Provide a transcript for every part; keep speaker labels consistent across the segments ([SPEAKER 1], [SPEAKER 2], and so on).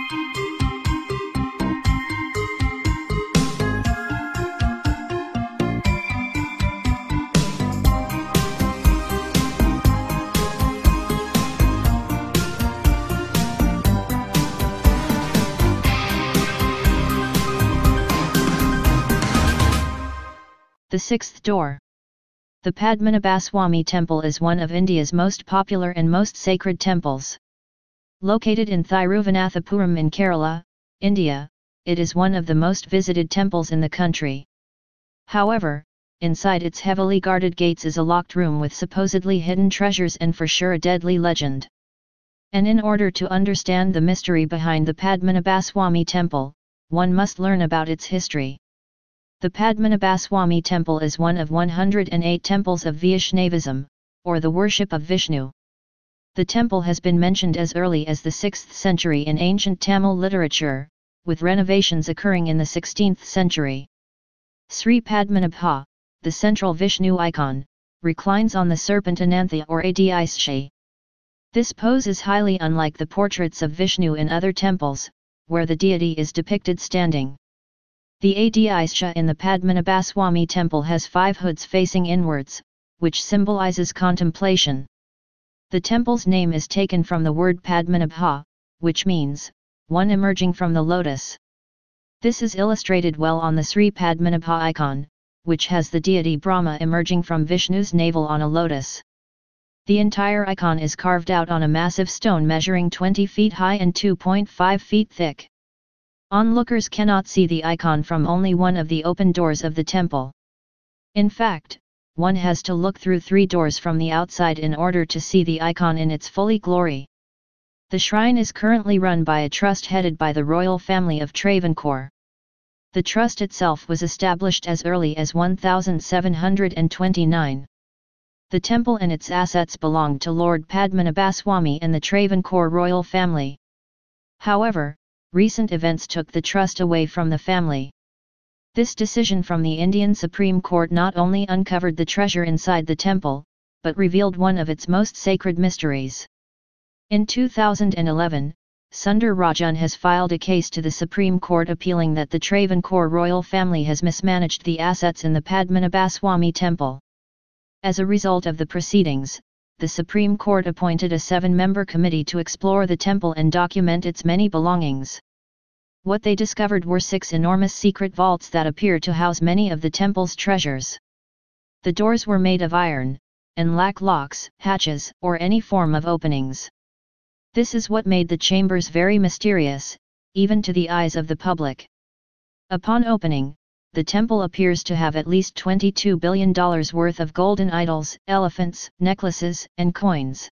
[SPEAKER 1] The sixth door. The Padmanabhaswamy Temple is one of India's most popular and most sacred temples. Located in Thiruvananthapuram in Kerala, India, it is one of the most visited temples in the country. However, inside its heavily guarded gates is a locked room with supposedly hidden treasures and for sure a deadly legend. And in order to understand the mystery behind the Padmanabhaswamy Temple, one must learn about its history. The Padmanabhaswamy Temple is one of 108 temples of Vaishnavism, or the worship of Vishnu. The temple has been mentioned as early as the 6th century in ancient Tamil literature, with renovations occurring in the 16th century. Sri Padmanabha, the central Vishnu icon, reclines on the serpent Anantha or Adishya. This pose is highly unlike the portraits of Vishnu in other temples, where the deity is depicted standing. The Adishya in the Padmanabhaswamy temple has 5 hoods facing inwards, which symbolizes contemplation. The temple's name is taken from the word Padmanabha, which means, one emerging from the lotus. This is illustrated well on the Sri Padmanabha icon, which has the deity Brahma emerging from Vishnu's navel on a lotus. The entire icon is carved out on a massive stone measuring 20 feet high and 2.5 feet thick. Onlookers cannot see the icon from only one of the open doors of the temple. In fact, one has to look through 3 doors from the outside in order to see the icon in its fully glory. The shrine is currently run by a trust headed by the royal family of Travancore. The trust itself was established as early as 1729. The temple and its assets belonged to Lord Padmanabhaswamy and the Travancore royal family. However, recent events took the trust away from the family. This decision from the Indian Supreme Court not only uncovered the treasure inside the temple, but revealed one of its most sacred mysteries. In 2011, Sundar Rajan has filed a case to the Supreme Court appealing that the Travancore royal family has mismanaged the assets in the Padmanabhaswamy temple. As a result of the proceedings, the Supreme Court appointed a 7-member committee to explore the temple and document its many belongings. What they discovered were 6 enormous secret vaults that appear to house many of the temple's treasures. The doors were made of iron, and lack locks, hatches, or any form of openings. This is what made the chambers very mysterious, even to the eyes of the public. Upon opening, the temple appears to have at least $22 billion worth of golden idols, elephants, necklaces, and coins.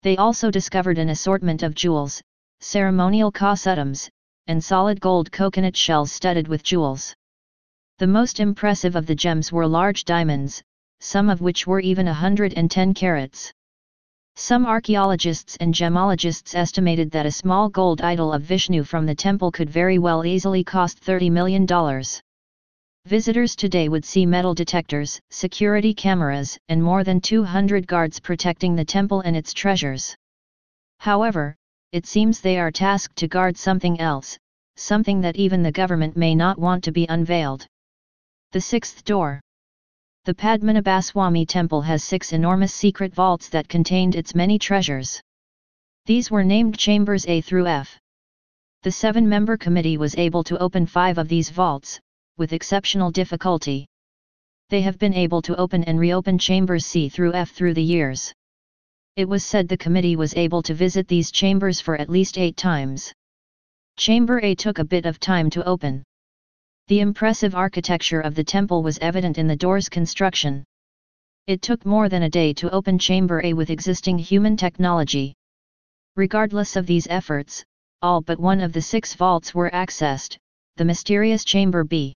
[SPEAKER 1] They also discovered an assortment of jewels, ceremonial kasutams, and solid gold coconut shells studded with jewels. The most impressive of the gems were large diamonds, some of which were even 110 carats. Some archaeologists and gemologists estimated that a small gold idol of Vishnu from the temple could very well easily cost $30 million. Visitors today would see metal detectors, security cameras, and more than 200 guards protecting the temple and its treasures. However, it seems they are tasked to guard something else, something that even the government may not want to be unveiled. The sixth door. The Padmanabhaswamy temple has 6 enormous secret vaults that contained its many treasures. These were named Chambers A through F. The 7-member committee was able to open 5 of these vaults, with exceptional difficulty. They have been able to open and reopen Chambers C through F through the years. It was said the committee was able to visit these chambers for at least 8 times. Chamber A took a bit of time to open. The impressive architecture of the temple was evident in the door's construction. It took more than a day to open Chamber A with existing human technology. Regardless of these efforts, all but one of the 6 vaults were accessed, the mysterious Chamber B.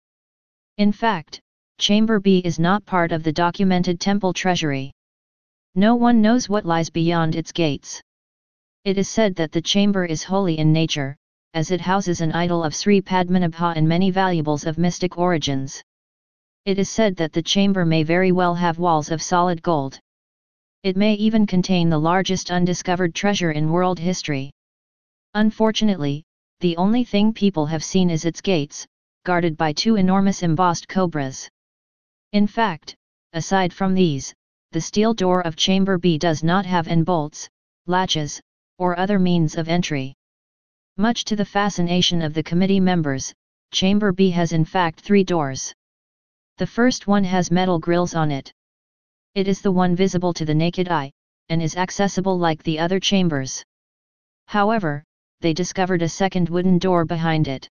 [SPEAKER 1] In fact, Chamber B is not part of the documented temple treasury. No one knows what lies beyond its gates. It is said that the chamber is holy in nature, as it houses an idol of Sri Padmanabha and many valuables of mystic origins. It is said that the chamber may very well have walls of solid gold. It may even contain the largest undiscovered treasure in world history. Unfortunately, the only thing people have seen is its gates, guarded by two enormous embossed cobras. In fact, aside from these, the steel door of Chamber B does not have any bolts, latches, or other means of entry. Much to the fascination of the committee members, Chamber B has in fact 3 doors. The first one has metal grills on it. It is the one visible to the naked eye, and is accessible like the other chambers. However, they discovered a second wooden door behind it.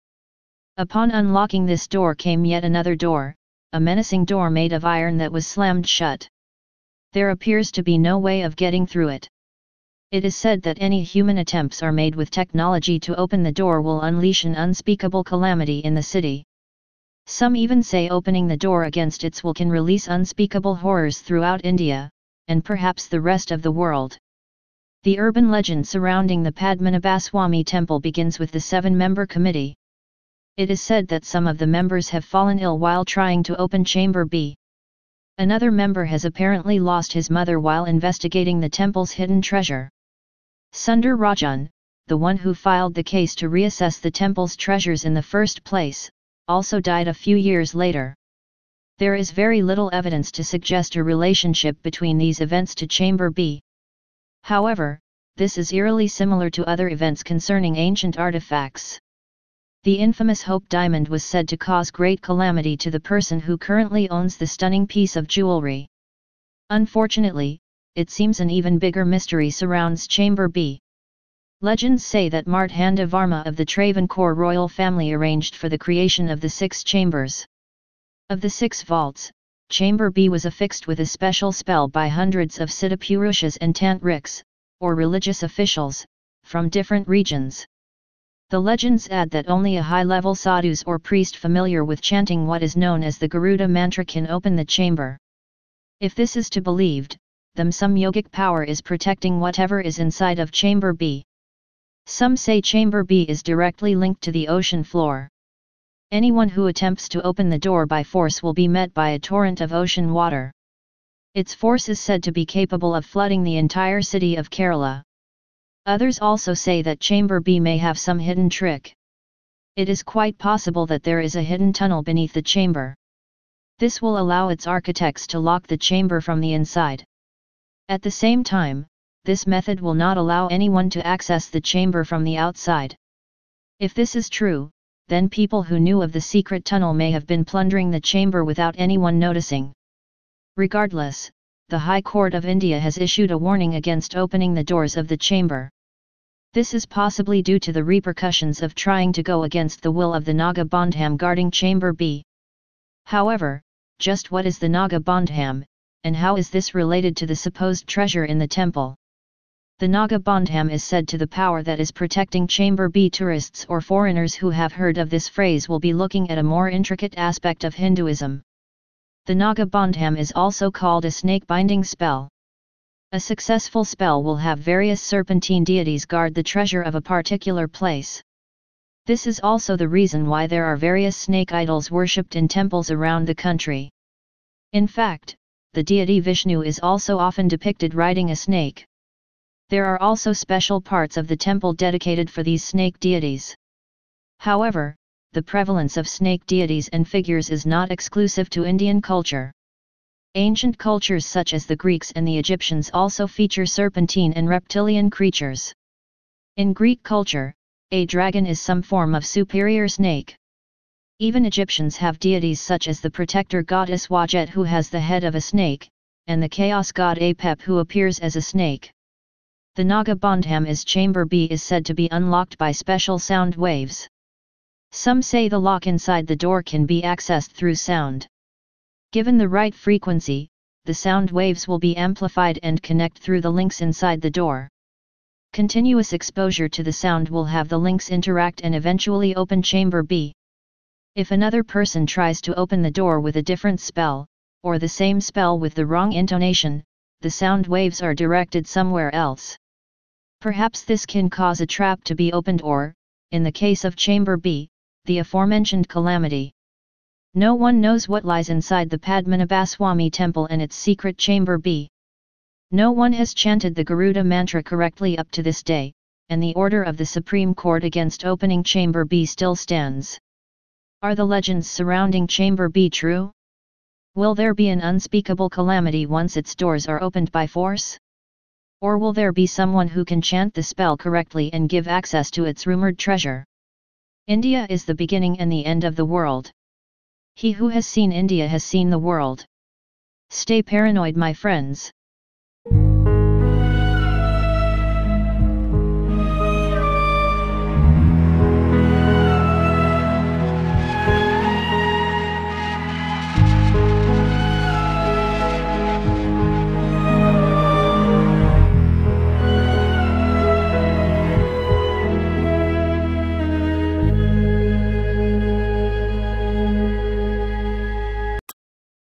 [SPEAKER 1] Upon unlocking this door came yet another door, a menacing door made of iron that was slammed shut. There appears to be no way of getting through it. It is said that any human attempts are made with technology to open the door will unleash an unspeakable calamity in the city. Some even say opening the door against its will can release unspeakable horrors throughout India, and perhaps the rest of the world. The urban legend surrounding the Padmanabhaswamy temple begins with the 7-member committee. It is said that some of the members have fallen ill while trying to open Chamber B. Another member has apparently lost his mother while investigating the temple's hidden treasure. Sundar Rajan, the one who filed the case to reassess the temple's treasures in the first place, also died a few years later. There is very little evidence to suggest a relationship between these events to Chamber B. However, this is eerily similar to other events concerning ancient artifacts. The infamous Hope Diamond was said to cause great calamity to the person who currently owns the stunning piece of jewelry. Unfortunately, it seems an even bigger mystery surrounds Chamber B. Legends say that Martanda Varma of the Travancore royal family arranged for the creation of the 6 chambers. Of the 6 vaults, Chamber B was affixed with a special spell by hundreds of Siddhapurushas and Tantrics, or religious officials, from different regions. The legends add that only a high-level sadhus or priest familiar with chanting what is known as the Garuda mantra can open the chamber. If this is to be believed, then some yogic power is protecting whatever is inside of Chamber B. Some say Chamber B is directly linked to the ocean floor. Anyone who attempts to open the door by force will be met by a torrent of ocean water. Its force is said to be capable of flooding the entire city of Kerala. Others also say that Chamber B may have some hidden trick. It is quite possible that there is a hidden tunnel beneath the chamber. This will allow its architects to lock the chamber from the inside. At the same time, this method will not allow anyone to access the chamber from the outside. If this is true, then people who knew of the secret tunnel may have been plundering the chamber without anyone noticing. Regardless, the High Court of India has issued a warning against opening the doors of the chamber. This is possibly due to the repercussions of trying to go against the will of the Naga Bandham guarding Chamber B. However, just what is the Naga Bandham, and how is this related to the supposed treasure in the temple? The Naga Bandham is said to the power that is protecting Chamber B. Tourists or foreigners who have heard of this phrase will be looking at a more intricate aspect of Hinduism. The Naga Bandham is also called a snake binding spell. A successful spell will have various serpentine deities guard the treasure of a particular place. This is also the reason why there are various snake idols worshipped in temples around the country. In fact, the deity Vishnu is also often depicted riding a snake. There are also special parts of the temple dedicated for these snake deities. However, the prevalence of snake deities and figures is not exclusive to Indian culture. Ancient cultures such as the Greeks and the Egyptians also feature serpentine and reptilian creatures. In Greek culture, a dragon is some form of superior snake. Even Egyptians have deities such as the protector goddess Wajet who has the head of a snake, and the chaos god Apep who appears as a snake. The Naga Bandham is Chamber B is said to be unlocked by special sound waves. Some say the lock inside the door can be accessed through sound. Given the right frequency, the sound waves will be amplified and connect through the links inside the door. Continuous exposure to the sound will have the links interact and eventually open Chamber B. If another person tries to open the door with a different spell, or the same spell with the wrong intonation, the sound waves are directed somewhere else. Perhaps this can cause a trap to be opened or, in the case of Chamber B, the aforementioned calamity. No one knows what lies inside the Padmanabhaswamy temple and its secret Chamber B. No one has chanted the Garuda mantra correctly up to this day, and the order of the Supreme Court against opening Chamber B still stands. Are the legends surrounding Chamber B true? Will there be an unspeakable calamity once its doors are opened by force? Or will there be someone who can chant the spell correctly and give access to its rumored treasure? India is the beginning and the end of the world. He who has seen India has seen the world. Stay paranoid, my friends.